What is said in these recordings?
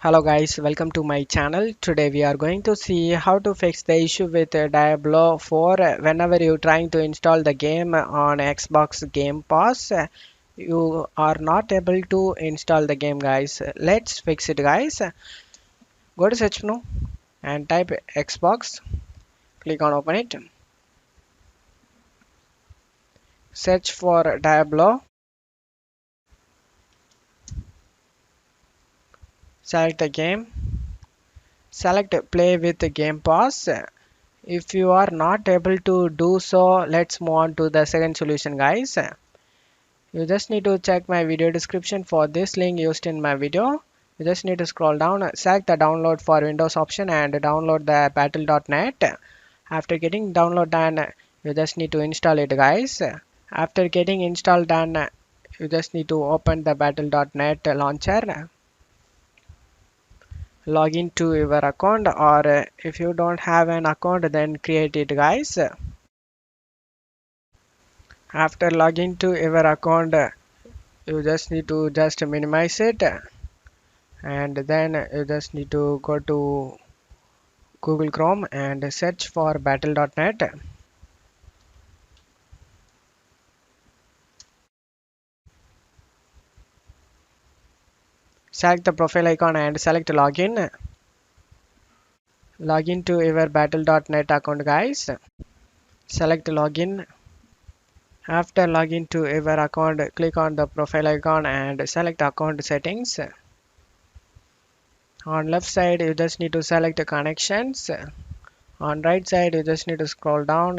Hello guys, welcome to my channel. Today we are going to see how to fix the issue with Diablo 4 whenever you're trying to install the game on Xbox Game Pass. You are not able to install the game guys. Let's fix it guys. Go to search menu and type Xbox. Click on open it. Search for Diablo. Select the game. Select play with the Game Pass. If you are not able to do so, let's move on to the second solution guys. You just need to check my video description for this link used in my video. You just need to scroll down, select the download for Windows option and download the battle.net. After getting download done, you just need to install it guys. After getting installed done, you just need to open the battle.net launcher. Log into your account, or if you don't have an account then create it guys. After logging to your account, you just need to just minimize it, and then you just need to go to Google Chrome and search for battle.net. Select the profile icon and select login. Login to your battle.net account guys. Select login. After login to your account, click on the profile icon and select account settings. On left side you just need to select connections. On right side you just need to scroll down.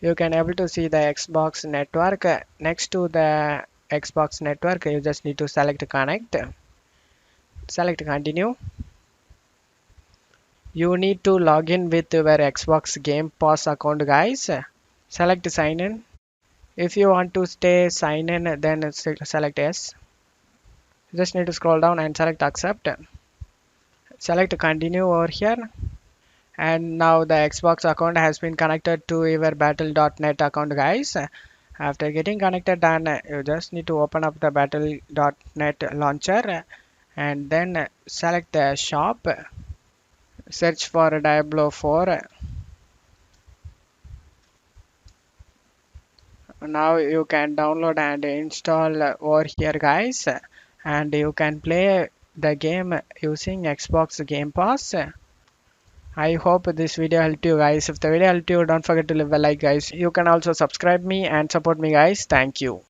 You can able to see the Xbox network. Next to the Xbox network you just need to select connect. Select continue. You need to log in with your Xbox Game Pass account guys. Select sign in. If you want to stay sign in, then select yes. You just need to scroll down and select accept. Select continue over here. And now the Xbox account has been connected to your battle.net account guys. After getting connected done, you just need to open up the battle.net launcher and then select the shop. Search for Diablo 4. Now you can download and install over here guys, and you can play the game using Xbox Game Pass. I hope this video helped you guys. If the video helped you, don't forget to leave a like guys. You can also subscribe me and support me guys. Thank you.